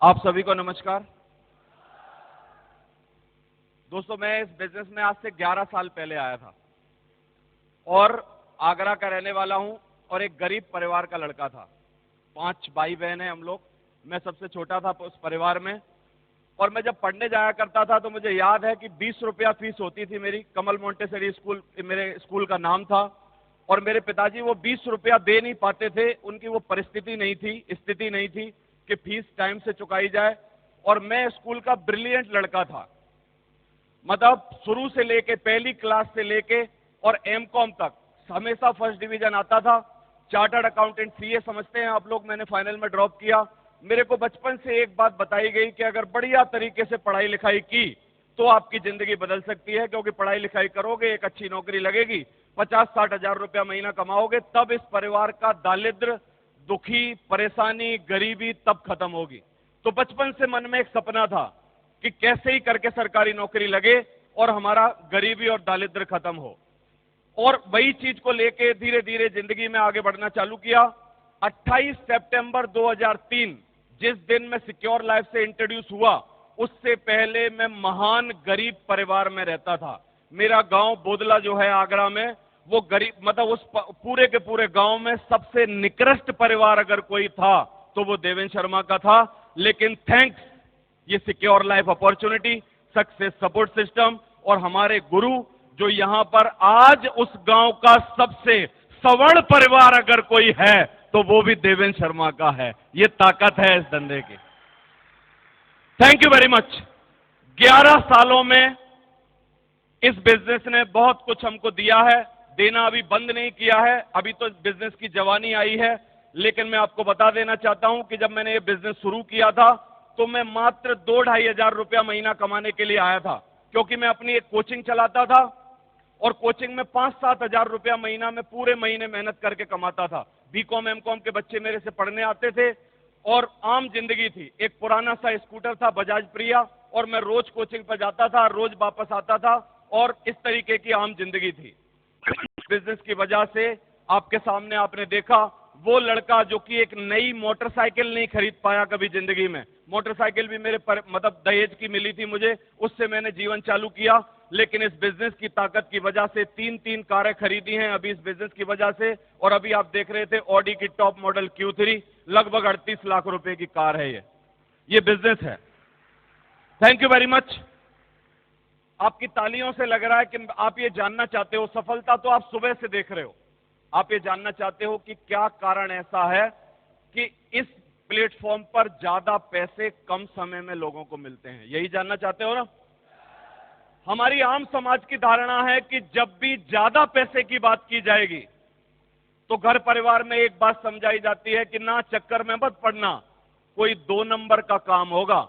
आप सभी को नमस्कार। दोस्तों, मैं इस बिजनेस में आज से 11 साल पहले आया था और आगरा का रहने वाला हूं और एक गरीब परिवार का लड़का था। 5 भाई बहन हैं हम लोग। मैं सबसे छोटा था उस परिवार में। और मैं जब पढ़ने जाया करता था तो मुझे याद है कि 20 रुपया फीस होती थी मेरी। कमल मोंटेसरी स्कूल मेरे स्कूल का नाम था। और मेरे पिताजी वो 20 रुपया दे नहीं पाते थे। उनकी वो परिस्थिति नहीं थी, स्थिति नहीं थी कि फीस टाइम से चुकाई जाए। और मैं स्कूल का ब्रिलियंट लड़का था। मतलब शुरू से लेके पहली क्लास से लेके और एमकॉम तक हमेशा फर्स्ट डिवीजन आता था। चार्टर्ड अकाउंटेंट सीए समझते हैं आप लोग, मैंने फाइनल में ड्रॉप किया। मेरे को बचपन से एक बात बताई गई कि अगर बढ़िया तरीके से पढ़ाई लिखाई की तो आपकी जिंदगी बदल सकती है, क्योंकि पढ़ाई लिखाई करोगे, एक अच्छी नौकरी लगेगी, 50-60 हजार रुपया महीना कमाओगे, तब इस परिवार का दारिद्र, दुखी, परेशानी, गरीबी तब खत्म होगी। तो बचपन से मन में एक सपना था कि कैसे ही करके सरकारी नौकरी लगे और हमारा गरीबी और दारिद्र खत्म हो। और वही चीज को लेके धीरे धीरे जिंदगी में आगे बढ़ना चालू किया। 28 सितंबर 2003 जिस दिन मैं सिक्योर लाइफ से इंट्रोड्यूस हुआ, उससे पहले मैं महान गरीब परिवार में रहता था। मेरा गांव बोदला जो है आगरा में, वो गरीब, मतलब उस पूरे के पूरे गांव में सबसे निकृष्ट परिवार अगर कोई था तो वो देवेंद्र शर्मा का था। लेकिन थैंक्स ये secure life opportunity, success support system और हमारे गुरु, जो यहां पर आज उस गांव का सबसे सवर्ण परिवार अगर कोई है तो वो भी देवेंद्र शर्मा का है। ये ताकत है इस धंधे की। Thank you very much. 11 सालों में इस बिजनेस ने बहुत कुछ हमको दिया है। देना अभी बंद नहीं किया है, अभी तो बिजनेस की जवानी आई है। लेकिन मैं आपको बता देना चाहता हूं कि जब मैंने ये बिजनेस शुरू किया था तो मैं मात्र 2-2.5 हजार रुपया महीना कमाने के लिए आया था, क्योंकि मैं अपनी एक कोचिंग चलाता था और कोचिंग में 5-7 हजार रुपया महीना में पूरे महीने मेहनत करके कमाता था। बीकॉम एमकॉम के बच्चे मेरे से पढ़ने आते थे और आम जिंदगी थी। एक पुराना सा स्कूटर था बजाज प्रिया और मैं रोज कोचिंग पर जाता था, रोज वापस आता था और इस तरीके की आम जिंदगी थी। बिजनेस की वजह से आपके सामने आपने देखा वो लड़का जो कि एक नई मोटरसाइकिल नहीं खरीद पाया कभी जिंदगी में। मोटरसाइकिल भी मेरे मतलब दहेज की मिली थी मुझे, उससे मैंने जीवन चालू किया। लेकिन इस बिजनेस की ताकत की वजह से 3-3 कारें खरीदी हैं अभी इस बिजनेस की वजह से। और अभी आप देख रहे थे ऑडी की टॉप मॉडल Q3 लगभग 38 लाख रुपए की कार है। ये बिजनेस है। Thank you very much. आपकी तालियों से लग रहा है कि आप ये जानना चाहते हो, सफलता तो आप सुबह से देख रहे हो, आप ये जानना चाहते हो कि क्या कारण ऐसा है कि इस प्लेटफॉर्म पर ज्यादा पैसे कम समय में लोगों को मिलते हैं। यही जानना चाहते हो ना। हमारी आम समाज की धारणा है कि जब भी ज्यादा पैसे की बात की जाएगी तो घर परिवार में एक बात समझाई जाती है कि ना चक्कर में मत पड़ना, कोई 2 नंबर का काम होगा।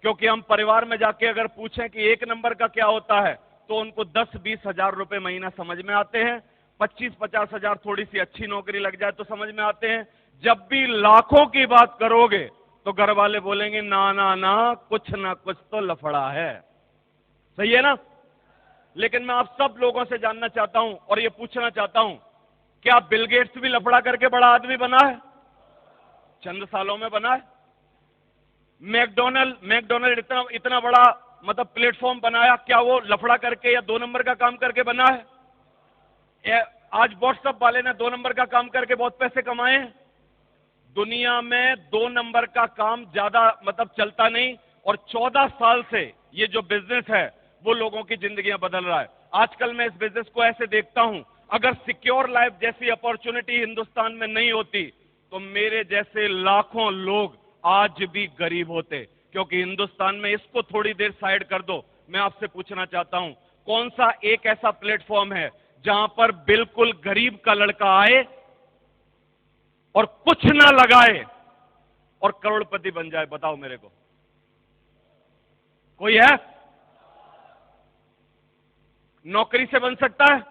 क्योंकि हम परिवार में जाके अगर पूछें कि 1 नंबर का क्या होता है तो उनको 10-20 हजार रुपए महीना समझ में आते हैं। 25-50 हजार थोड़ी सी अच्छी नौकरी लग जाए तो समझ में आते हैं। जब भी लाखों की बात करोगे तो घर वाले बोलेंगे ना ना ना, कुछ ना कुछ तो लफड़ा है। सही है ना। लेकिन मैं आप सब लोगों से जानना चाहता हूं और ये पूछना चाहता हूं, क्या बिल गेट्स भी लफड़ा करके बड़ा आदमी बना है? चंद सालों में बना है। मैकडोनल्ड इतना बड़ा मतलब प्लेटफॉर्म बनाया, क्या वो लफड़ा करके या 2 नंबर का काम करके बना है? आज व्हाट्सएप वाले ने 2 नंबर का काम करके बहुत पैसे कमाए हैं। दुनिया में 2 नंबर का काम ज्यादा मतलब चलता नहीं। और 14 साल से ये जो बिजनेस है वो लोगों की जिंदगियां बदल रहा है। आजकल मैं इस बिजनेस को ऐसे देखता हूं, अगर सिक्योर लाइफ जैसी अपॉर्चुनिटी हिंदुस्तान में नहीं होती तो मेरे जैसे लाखों लोग आज भी गरीब होते। क्योंकि हिंदुस्तान में, इसको थोड़ी देर साइड कर दो, मैं आपसे पूछना चाहता हूं कौन सा एक ऐसा प्लेटफॉर्म है जहां पर बिल्कुल गरीब का लड़का आए और कुछ ना लगाए और करोड़पति बन जाए? बताओ मेरे को, कोई है? नौकरी से बन सकता है?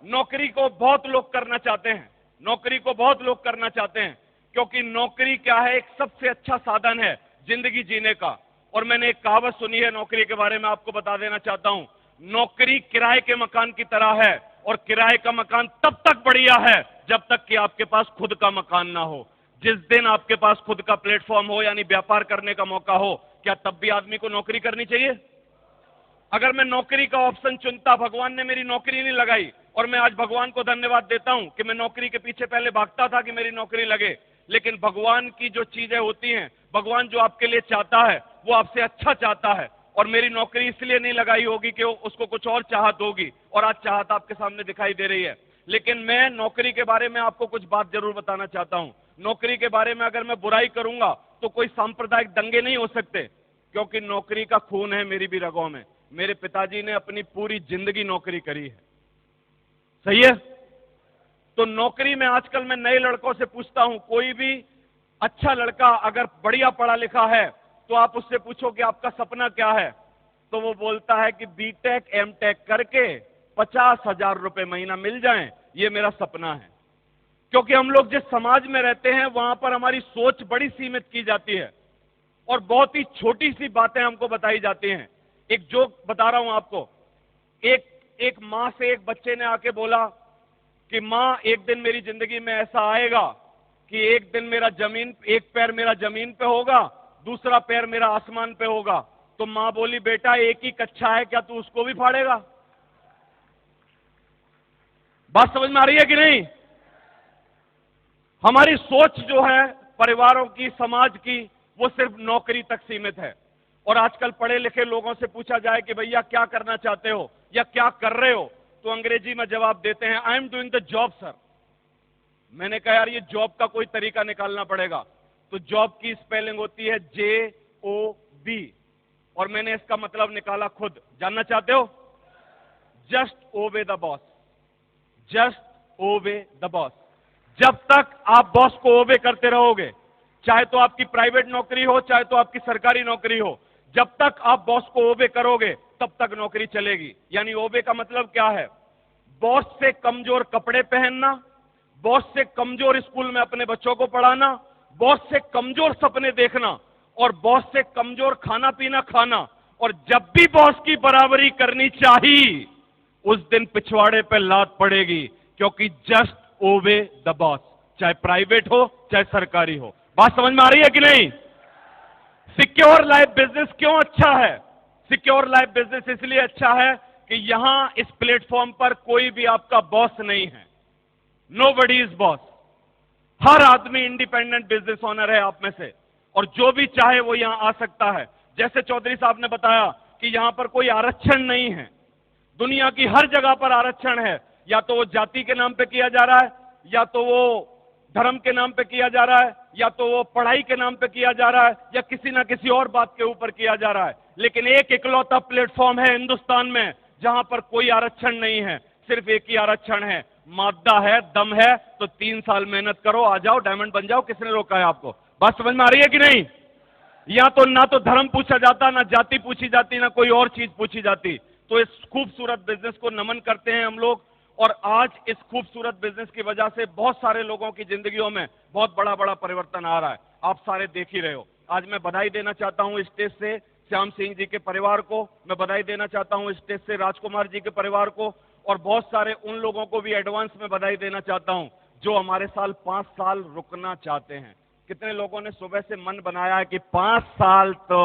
नौकरी को बहुत लोग करना चाहते हैं, नौकरी को बहुत लोग करना चाहते हैं, क्योंकि नौकरी क्या है, एक सबसे अच्छा साधन है जिंदगी जीने का। और मैंने एक कहावत सुनी है नौकरी के बारे में, आपको बता देना चाहता हूं। नौकरी किराए के मकान की तरह है और किराए का मकान तब तक बढ़िया है जब तक कि आपके पास खुद का मकान ना हो। जिस दिन आपके पास खुद का प्लेटफॉर्म हो यानी व्यापार करने का मौका हो, क्या तब भी आदमी को नौकरी करनी चाहिए? अगर मैं नौकरी का ऑप्शन चुनता, भगवान ने मेरी नौकरी नहीं लगाई, और मैं आज भगवान को धन्यवाद देता हूं कि मैं नौकरी के पीछे पहले भागता था कि मेरी नौकरी लगे, लेकिन भगवान की जो चीजें होती हैं, भगवान जो आपके लिए चाहता है वो आपसे अच्छा चाहता है, और मेरी नौकरी इसलिए नहीं लगाई होगी कि उसको कुछ और चाहत होगी, और आज चाहत आपके सामने दिखाई दे रही है। लेकिन मैं नौकरी के बारे में आपको कुछ बात जरूर बताना चाहता हूं। नौकरी के बारे में अगर मैं बुराई करूंगा तो कोई सांप्रदायिक दंगे नहीं हो सकते, क्योंकि नौकरी का खून है मेरी भी रगों में। मेरे पिताजी ने अपनी पूरी जिंदगी नौकरी करी है, सही है? तो नौकरी में आजकल मैं नए लड़कों से पूछता हूं, कोई भी अच्छा लड़का अगर बढ़िया पढ़ा लिखा है तो आप उससे पूछो कि आपका सपना क्या है, तो वो बोलता है कि बीटेक एमटेक करके 50,000 रुपए महीना मिल जाएं, ये मेरा सपना है। क्योंकि हम लोग जिस समाज में रहते हैं वहां पर हमारी सोच बड़ी सीमित की जाती है और बहुत ही छोटी सी बातें हमको बताई जाती हैं। एक जोक बता रहा हूं आपको। एक मां से एक बच्चे ने आके बोला कि मां, एक दिन मेरी जिंदगी में ऐसा आएगा कि एक दिन एक पैर मेरा जमीन पे होगा, दूसरा पैर मेरा आसमान पे होगा। तो मां बोली, बेटा एक ही कच्चा है, क्या तू उसको भी फाड़ेगा? बात समझ में आ रही है कि नहीं? हमारी सोच जो है परिवारों की, समाज की, वो सिर्फ नौकरी तक सीमित है। और आजकल पढ़े लिखे लोगों से पूछा जाए कि भैया क्या करना चाहते हो या क्या कर रहे हो, तो अंग्रेजी में जवाब देते हैं, I am doing the job sir. मैंने कहा यार ये जॉब का कोई तरीका निकालना पड़ेगा। तो जॉब की स्पेलिंग होती है JOB, और मैंने इसका मतलब निकाला खुद। जानना चाहते हो? Just obey the boss, just obey the boss. जब तक आप बॉस को ओबे करते रहोगे, चाहे तो आपकी प्राइवेट नौकरी हो चाहे तो आपकी सरकारी नौकरी हो, जब तक आप बॉस को ओबे करोगे तब तक नौकरी चलेगी। यानी ओबे का मतलब क्या है? बॉस से कमजोर कपड़े पहनना, बॉस से कमजोर स्कूल में अपने बच्चों को पढ़ाना, बॉस से कमजोर सपने देखना, और बॉस से कमजोर खाना पीना खाना। और जब भी बॉस की बराबरी करनी चाहिए उस दिन पिछवाड़े पे लात पड़ेगी, क्योंकि जस्ट ओबे द बॉस, चाहे प्राइवेट हो चाहे सरकारी हो। बात समझ में आ रही है कि नहीं? सिक्योर लाइफ बिजनेस क्यों अच्छा है? सिक्योर लाइफ बिजनेस इसलिए अच्छा है कि यहां इस प्लेटफॉर्म पर कोई भी आपका बॉस नहीं है। Nobody is boss. हर आदमी इंडिपेंडेंट बिजनेस ओनर है आप में से, और जो भी चाहे वो यहां आ सकता है। जैसे चौधरी साहब ने बताया कि यहां पर कोई आरक्षण नहीं है। दुनिया की हर जगह पर आरक्षण है, या तो वो जाति के नाम पे किया जा रहा है, या तो वो धर्म के नाम पे किया जा रहा है, या तो वो पढ़ाई के नाम पे किया जा रहा है, या किसी ना किसी और बात के ऊपर किया जा रहा है। लेकिन एक इकलौता प्लेटफॉर्म है हिंदुस्तान में जहां पर कोई आरक्षण नहीं है। सिर्फ एक ही आरक्षण है, मादा है, दम है तो 3 साल मेहनत करो, आ जाओ, डायमंड बन जाओ। किसने रोका है आपको? बात समझ में आ रही है कि नहीं? या तो ना तो धर्म पूछा जाता, ना जाति पूछी जाती, ना कोई और चीज पूछी जाती। तो इस खूबसूरत बिजनेस को नमन करते हैं हम लोग, और आज इस खूबसूरत बिजनेस की वजह से बहुत सारे लोगों की जिंदगियों में बहुत बड़ा बड़ा परिवर्तन आ रहा है। आप सारे देख ही रहे हो। आज मैं बधाई देना चाहता हूं स्टेज से श्याम सिंह जी के परिवार को, मैं बधाई देना चाहता हूं स्टेज से राजकुमार जी के परिवार को, और बहुत सारे उन लोगों को भी एडवांस में बधाई देना चाहता हूं जो हमारे साल 5 साल रुकना चाहते हैं। कितने लोगों ने सुबह से मन बनाया है कि 5 साल तो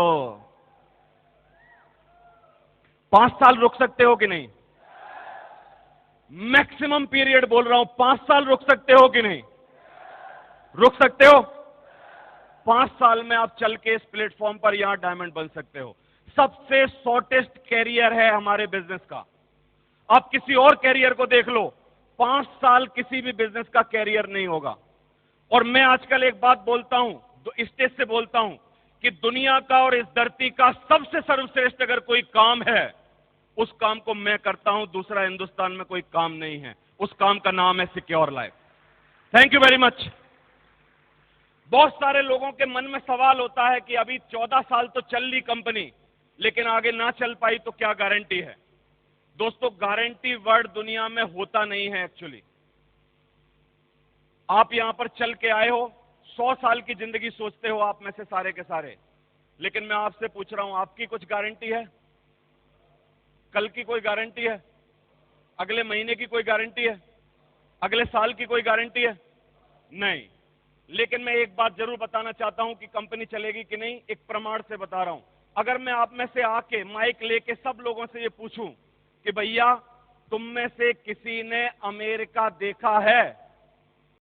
5 साल रुक सकते हो कि नहीं? मैक्सिमम पीरियड बोल रहा हूं, 5 साल रुक सकते हो कि नहीं? रुक सकते हो? 5 साल में आप चल के इस प्लेटफॉर्म पर यहां डायमंड बन सकते हो। सबसे शॉर्टेस्ट कैरियर है हमारे बिजनेस का। आप किसी और कैरियर को देख लो, 5 साल किसी भी बिजनेस का कैरियर नहीं होगा। और मैं आजकल एक बात बोलता हूं, स्टेज से बोलता हूं कि दुनिया का और इस धरती का सबसे सर्वश्रेष्ठ अगर कोई काम है, उस काम को मैं करता हूं। दूसरा हिंदुस्तान में कोई काम नहीं है। उस काम का नाम है secure life. Thank you very much. बहुत सारे लोगों के मन में सवाल होता है कि अभी 14 साल तो चल ली कंपनी, लेकिन आगे ना चल पाई तो क्या गारंटी है? दोस्तों, गारंटी वर्ड दुनिया में होता नहीं है एक्चुअली। आप यहां पर चल के आए हो, 100 साल की जिंदगी सोचते हो आप में से सारे के सारे, लेकिन मैं आपसे पूछ रहा हूं, आपकी कुछ गारंटी है? कल की कोई गारंटी है? अगले महीने की कोई गारंटी है? अगले साल की कोई गारंटी है? नहीं। लेकिन मैं एक बात जरूर बताना चाहता हूं कि कंपनी चलेगी कि नहीं, एक प्रमाण से बता रहा हूं। अगर मैं आप में से आके माइक लेके सब लोगों से ये पूछूं कि भैया तुम में से किसी ने अमेरिका देखा है,